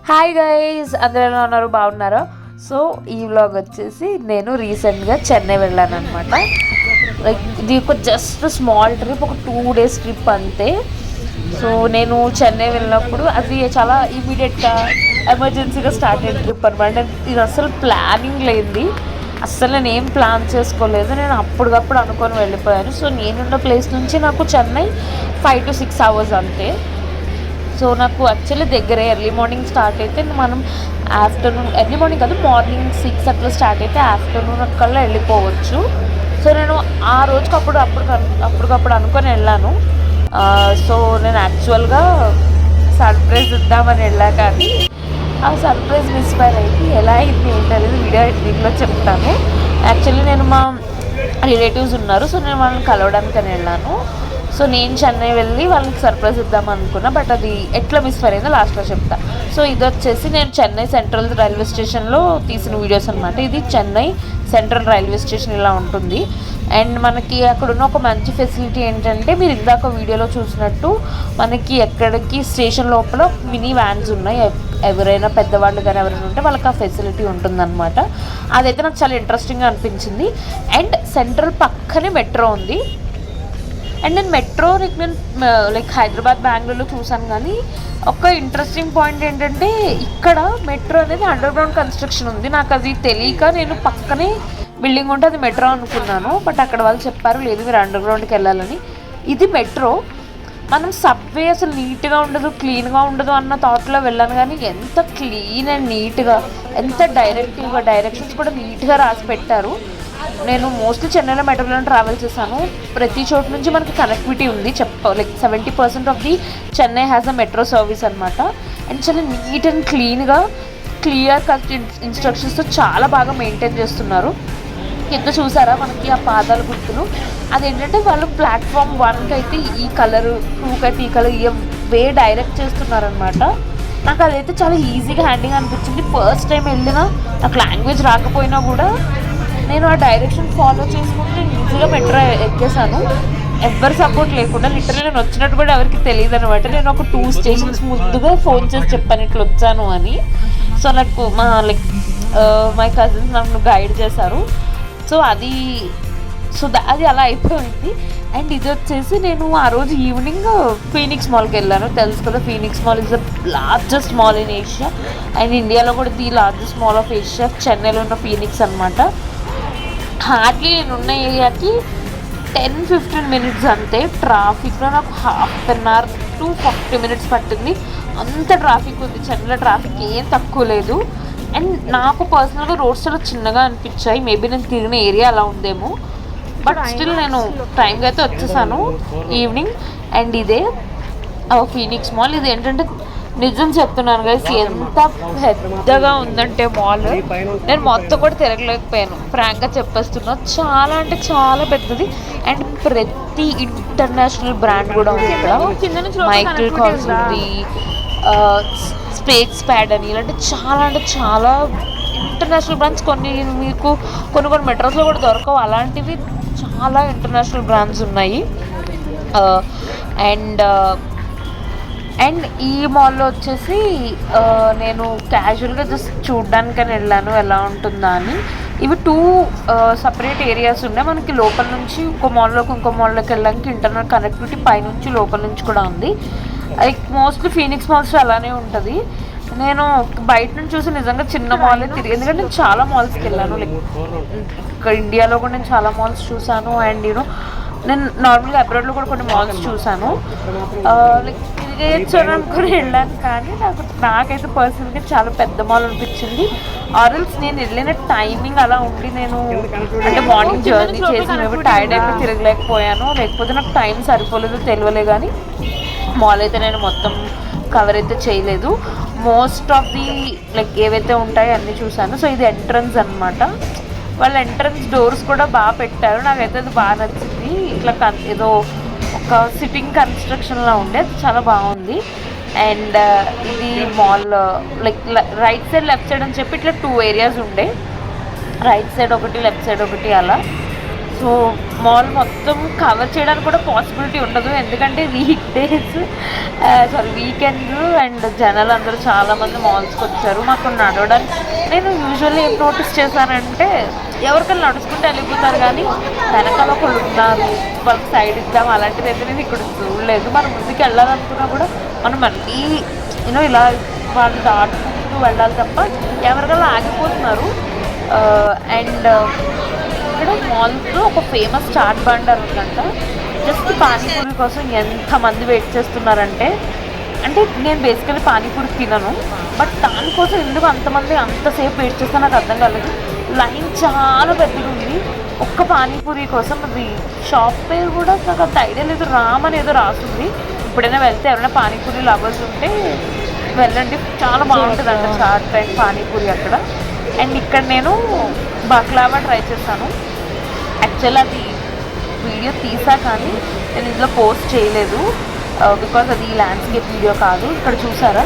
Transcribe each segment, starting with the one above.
Hi guys, అందరూ ఎలా ఉన్నారు? బాగున్నారా? సో ఈ వ్లాగ్ వచ్చేసి నేను రీసెంట్గా చెన్నై వెళ్ళాను అనమాట. లైక్ ఇది ఒక జస్ట్ స్మాల్ ట్రిప్, ఒక 2 days ట్రిప్ అంతే. సో నేను చెన్నై వెళ్ళినప్పుడు అది చాలా ఇమీడియట్గా ఎమర్జెన్సీగా స్టార్ట్ అయిన ట్రిప్ అనమాట. ఇది అసలు ప్లానింగ్ లేనిది, అస్సలు నేను ఏం ప్లాన్ చేసుకోలేదు. నేను అప్పటికప్పుడు అనుకొని వెళ్ళిపోయాను. సో నేనున్న ప్లేస్ నుంచి నాకు చెన్నై 5 to 6 hours అంతే. సో నాకు యాక్చువల్లీ దగ్గరే, ఎర్లీ మార్నింగ్ స్టార్ట్ అయితే మనం ఆఫ్టర్నూన్, ఎర్లీ మార్నింగ్ కాదు మార్నింగ్ 6 అట్లా స్టార్ట్ అయితే ఆఫ్టర్నూన్ కల్లా వెళ్ళిపోవచ్చు. సో నేను ఆ రోజుకి అప్పటికప్పుడు అనుకొని వెళ్ళాను. సో నేను యాక్చువల్గా సర్ప్రైజ్ ఇద్దామని వెళ్ళా, కానీ ఆ సర్ప్రైజ్ మిస్ఫైర్ అయింది. ఎలా అయింది ఏంటనేది దీంట్లో చెప్తాను. యాక్చువల్లీ నేను మా రిలేటివ్స్ ఉన్నారు, సో నేను వాళ్ళని కలవడానికని వెళ్ళాను. సో నేను చెన్నై వెళ్ళి వాళ్ళకి సర్ప్రైజ్ ఇద్దాం అనుకున్నా, బట్ అది ఎట్లా మిస్ఫైర్ అయిందో లాస్ట్లో చెప్తా. సో ఇది వచ్చేసి నేను చెన్నై సెంట్రల్ రైల్వే స్టేషన్లో తీసిన వీడియోస్ అనమాట. ఇది చెన్నై సెంట్రల్ రైల్వే స్టేషన్ ఇలా ఉంటుంది. అండ్ మనకి అక్కడున్న ఒక మంచి ఫెసిలిటీ ఏంటంటే, మీరు ఇందాక వీడియోలో చూసినట్టు మనకి ఎక్కడికి స్టేషన్ లోపల మినీ వ్యాన్స్ ఉన్నాయి. ఎవరైనా పెద్దవాళ్ళు కానీ ఎవరైనా ఉంటే వాళ్ళకి ఆ ఫెసిలిటీ ఉంటుందన్నమాట. అదైతే నాకు చాలా ఇంట్రెస్టింగ్గా అనిపించింది. అండ్ సెంట్రల్ పక్కనే మెట్రో ఉంది. అండ్ నేను మెట్రో లైక్ హైదరాబాద్, బెంగళూరులో చూసాను, కానీ ఒక ఇంట్రెస్టింగ్ పాయింట్ ఏంటంటే ఇక్కడ మెట్రో అనేది అండర్ గ్రౌండ్ కన్స్ట్రక్షన్ ఉంది. నాకు అది తెలియక నేను పక్కనే బిల్డింగ్ ఉంటే అది మెట్రో అనుకున్నాను. బట్ అక్కడ వాళ్ళు చెప్పారు లేదు మీరు అండర్ గ్రౌండ్కి వెళ్ళాలని. ఇది మెట్రో. మనం సబ్వే అసలు నీట్గా ఉండదు, క్లీన్గా ఉండదు అన్న థాట్లో వెళ్ళాను, కానీ ఎంత క్లీన్ అండ్ నీట్గా, ఎంత డైరెక్షన్స్ కూడా నీట్గా రాసి పెట్టారు. నేను మోస్ట్లీ చెన్నైలో మెట్రోలో ట్రావెల్ చేశాను. ప్రతి చోటు నుంచి మనకి కనెక్టివిటీ ఉంది. Like 70% of the Chennai has a metro service అనమాట. అండ్ చాలా నీట్ అండ్ క్లియర్ కట్ ఇన్స్ట్రక్షన్స్తో చాలా బాగా మెయింటైన్ చేస్తున్నారు. కింద చూసారా మనకి ఆ పాదాల గుర్తులు, అదేంటంటే వాళ్ళు ప్లాట్ఫామ్ 1కి అయితే ఈ కలర్, 2కి అయితే ఈ కలర్, వే డైరెక్ట్ చేస్తున్నారనమాట. నాకు అదైతే చాలా ఈజీగా హ్యాండింగ్ అనిపించింది. ఫస్ట్ టైం వెళ్ళినా నాకు లాంగ్వేజ్ రాకపోయినా కూడా నేను ఆ డైరెక్షన్ ఫాలో చేసుకుంటూ నేను ఈజీగా మెట్రో ఎక్కేసాను. ఎవ్వరి సపోర్ట్ లేకుండా. లిటరల్లీ నేను వచ్చినట్టు కూడా ఎవరికి తెలియదు అనమాట. నేను ఒక 2 stations ముందుగా ఫోన్ చేసి చెప్పాను ఇట్లా వచ్చాను అని. సో నాకు మై కజిన్స్ నన్ను గైడ్ చేశారు. సో అది అలా అయిపోయింది. అండ్ ఇది వచ్చేసి నేను ఆ రోజు ఈవినింగ్ ఫీనిక్స్ మాల్కి వెళ్ళాను. తెలుసు కదా, Phoenix mall is the largest mall in Asia. And ఇండియాలో కూడా the largest mall of Asia చెన్నైలో ఉన్న ఫీనిక్స్ అనమాట. హార్డ్లీ నేను ఉన్న ఏరియాకి 10-15 minutes అంతే. ట్రాఫిక్లో నాకు 1/2 hour to 40 minutes పట్టింది. అంత ట్రాఫిక్ ఉంది. చెన్నైలో ట్రాఫిక్ ఏం తక్కువ లేదు. అండ్ నాకు పర్సనల్గా రోడ్స్ చాలా చిన్నగా అనిపించాయి. మేబీ నేను తిరిగిన ఏరియా అలా ఉందేమో, బట్ స్టిల్ నేను టైంగా అయితే వచ్చేసాను ఈవినింగ్. అండ్ ఇదే ఫీనిక్స్ మాల్. ఇది ఏంటంటే నిజం చెప్తున్నాను గైస్, ఎంత పెద్దగా ఉందంటే మాల్, నేను మొత్తం కూడా తిరగలేకపోయాను. ఫ్రాంక్గా చెప్పేస్తున్నా, చాలా అంటే చాలా పెద్దది. అండ్ ప్రతి ఇంటర్నేషనల్ బ్రాండ్ కూడా ఉంది ఇక్కడ. మైకిల్ కార్స్ ఉంది, స్పేక్స్ ప్యాడ్ అని, ఇలాంటి చాలా అంటే చాలా ఇంటర్నేషనల్ బ్రాండ్స్. కొన్ని మెట్రోస్లో కూడా దొరకవు, అలాంటివి చాలా ఇంటర్నేషనల్ బ్రాండ్స్ ఉన్నాయి. అండ్ ఈ మాల్లో వచ్చేసి నేను క్యాజువల్గా జస్ట్ చూడ్డానికని వెళ్ళాను ఎలా ఉంటుందా అని. ఇవి 2 సపరేట్ ఏరియాస్ ఉన్నాయి. మనకి లోపల నుంచి ఇంకో మాల్లోకి వెళ్ళడానికి ఇంటర్నెట్ కనెక్టివిటీ పైనుంచి లోపల నుంచి కూడా ఉంది. లైక్ మోస్ట్లీ ఫీనిక్స్ మాల్స్ అలానే ఉంటుంది. నేను బయట నుంచి చూసి నిజంగా చిన్న మాల్ తిరిగి, ఎందుకంటే నేను చాలా మాల్స్కి వెళ్ళాను. లైక్ ఇక్కడ ఇండియాలో కూడా నేను చాలా మాల్స్ చూసాను. అండ్ నేను నార్మల్గా అబ్రాడ్లో కూడా కొన్ని మాల్స్ చూసాను. లైక్ తిరిగేయచ్చునుకుని వెళ్ళాను, కానీ నాకైతే పర్సనల్గా చాలా పెద్ద మాల్ అనిపించింది. ఆర్ఎల్స్ నేను వెళ్ళిన టైమింగ్ అలా ఉండి, నేను అంటే మార్నింగ్ జర్నీ చేసి మేబీ టైర్డ్ అయిపోయి తిరగలేకపోయాను, లేకపోతే నాకు టైం సరిపోలేదు తెలియలే. కానీ మాల్ అయితే నేను మొత్తం కవర్ అయితే చేయలేదు. మోస్ట్ ఆఫ్ ది లైక్ ఏవైతే ఉంటాయో అన్నీ చూసాను. సో ఇది ఎంట్రన్స్ అనమాట. వాళ్ళ ఎంట్రన్స్ డోర్స్ కూడా బాగా పెట్టారు. నాకైతే అది బాగా నచ్చింది. ఇట్లా ఏదో ఒక సిట్టింగ్ కన్స్ట్రక్షన్లా ఉండే, అది చాలా బాగుంది. అండ్ ఇది mall like right side left side అని చెప్పి ఇట్లా 2 areas ఉండే. రైట్ సైడ్ ఒకటి, లెఫ్ట్ సైడ్ ఒకటి అలా. సో మాల్ మొత్తం కవర్ చేయడానికి కూడా పాసిబిలిటీ ఉండదు, ఎందుకంటే వీకెండ్స్ అండ్ జనాలు అందరూ చాలామంది మాల్స్కి వచ్చారు. మాకు నడవడానికి నేను యూజువల్లీ ఏం నోటీస్ చేశానంటే ఎవరికైనా నడుచుకుంటే వెళ్ళిపోతారు, కానీ వెనకాల ఒకళ్ళు ఉన్నారు వాళ్ళకి సైడ్ ఇద్దాం అలాంటిది అయితే నేను ఇక్కడ చూడలేదు. మనం ముందుకు వెళ్ళాలనుకున్నా కూడా మనం మళ్ళీ ఇలా వాళ్ళు దాటుకుంటూ వెళ్ళాలి తప్ప ఎవరికైనా ఆగిపోతున్నారు. అండ్ ఇక్కడ మాల్స్లో ఒక ఫేమస్ చాట్ బండర్ ఉందంట. జస్ట్ పానీపూరి కోసం ఎంతమంది వెయిట్ చేస్తున్నారంటే, అంటే నేను బేసికలీ పానీపూరి తినను, బట్ దానికోసం ఎందుకు అంతమంది అంతసేపు వెయిట్ చేస్తే నాకు అర్థం కాలేదు. లైన్ చాలా పెద్దగా ఉంది ఒక్క పానీపూరి కోసం. అది షాప్ పేరు కూడా నాకు అంత ఐడియా లేదు, రామ్ అని ఏదో రాస్తుంది. ఎప్పుడైనా వెళ్తే ఎవరైనా పానీపూరి లవర్స్ ఉంటే వెళ్ళండి, చాలా బాగుంటుంది అంట చాట్ అండ్ పానీపూరి అక్కడ. అండ్ ఇక్కడ నేను బక్లావా ట్రై చేశాను. యాక్చువల్లీ అది వీడియో తీసా కానీ నేను ఇందులో పోస్ట్ చేయలేదు, బికాజ్ అది ల్యాండ్స్కేప్ వీడియో కాదు. ఇక్కడ చూసారా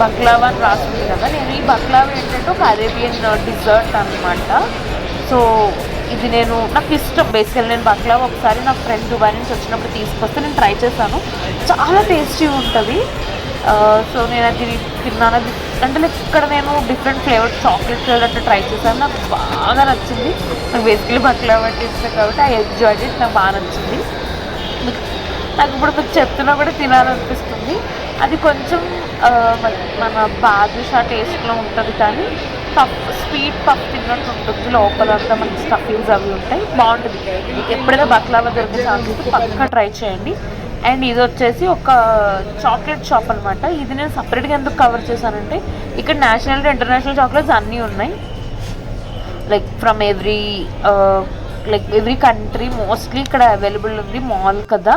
బక్లావా అని రాస్తుంది కదా, నేను ఈ బక్లావా ఏంటంటే ఒక అరేబియన్ డిజర్ట్ అనమాట. సో ఇది నాకు ఇష్టం బేసికల్. నేను బక్లావా ఒకసారి నా ఫ్రెండ్ దుబాయ్ నుంచి వచ్చినప్పుడు తీసుకొస్తే నేను ట్రై చేశాను, చాలా టేస్టీ ఉంటుంది. సో నేను అది తిన్నాను. అది అంటే ఇక్కడ నేను డిఫరెంట్ ఫ్లేవర్స్ చాక్లెట్ ఫ్లేవర్ అంటే ట్రై చేశాను, నాకు బాగా నచ్చింది. నాకు బేసికలీ బక్లావా అంటే ఇష్టం కాబట్టి ఐ ఎంజాయ్డ్ ఇట్, నాకు బాగా నచ్చింది. నాకు ఇప్పుడు మీకు చెప్తున్నా కూడా తినాలనిపిస్తుంది. అది కొంచెం మన బాదుషా టేస్ట్లో ఉంటుంది, కానీ స్వీట్ పఫ్ తిన్నట్టు ఉంటుంది. లోపలంతా మనకి స్టఫింగ్స్ అవి ఉంటాయి, బాగుంటుంది. ఎప్పుడైనా బక్లావా దొరికే ఛాన్స్ పక్కా ట్రై చేయండి. అండ్ ఇది వచ్చేసి ఒక చాక్లెట్ షాప్ అనమాట. ఇది నేను సపరేట్గా ఎందుకు కవర్ చేశానంటే ఇక్కడ నేషనల్ ఇంటర్నేషనల్ చాక్లెట్స్ అన్నీ ఉన్నాయి, like from every country mostly ఇక్కడ అవైలబుల్ ఉంది. మాల్ కదా,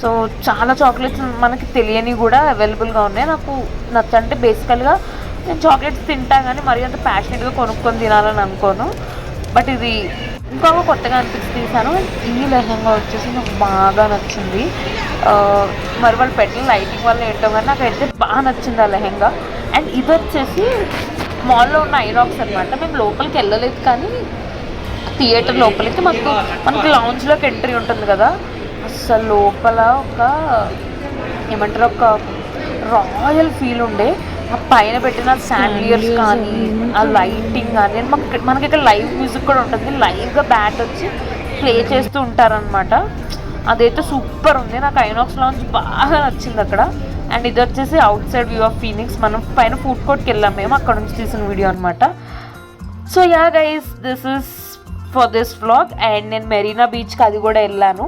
సో చాలా చాక్లెట్స్ మనకి తెలియని కూడా అవైలబుల్గా ఉన్నాయి. నాకు నచ్చంటే బేసికల్గా నేను చాక్లెట్స్ తింటా కానీ మరీ అంత ప్యాషనెట్గా కొనుక్కొని తినాలని అనుకోను, బట్ ఇది ఇంకొక కొత్తగా అనిపించి తీసాను. ఈ లెహంగా వచ్చేసి నాకు బాగా నచ్చింది. మరి వాళ్ళు పెట్టిన లైటింగ్ వల్ల ఏంటో కానీ నాకైతే బాగా నచ్చింది ఆ లెహంగా. అండ్ ఇది వచ్చేసి మాల్లో ఉన్న ఐనాక్స్ అనమాట. మేము లోపలికి వెళ్ళలేదు, కానీ థియేటర్ లోపలికి మనకి లాంజ్లోకి ఎంట్రీ ఉంటుంది కదా, అసలు లోపల ఒక రాయల్ ఫీల్ ఉండే. ఆ పైన పెట్టిన శాండ్లియర్స్ కానీ ఆ లైటింగ్ కానీ మనకి ఇక్కడ లైవ్ మ్యూజిక్ కూడా ఉంటుంది, లైవ్గా బ్యాండ్ వచ్చి ప్లే చేస్తూ ఉంటారనమాట. అదైతే సూపర్ ఉంది, నాకు ఐనాక్స్ లాంజ్ బాగా నచ్చింది అక్కడ. అండ్ ఇది వచ్చేసి out side view of Phoenix. మనం పైన ఫుడ్ కోర్ట్కి వెళ్ళాం మేము, అక్కడ నుంచి తీసిన వీడియో అనమాట. So yeah guys, this is for this vlog. And నేను మెరీనా బీచ్కి అది కూడా వెళ్ళాను,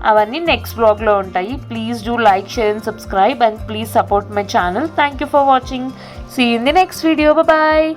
అవన్నీ నెక్స్ట్ వ్లాగ్లో ఉంటాయి. Please do like, share and subscribe, and please support my channel. Thank you for watching. See you in the next video. Bye.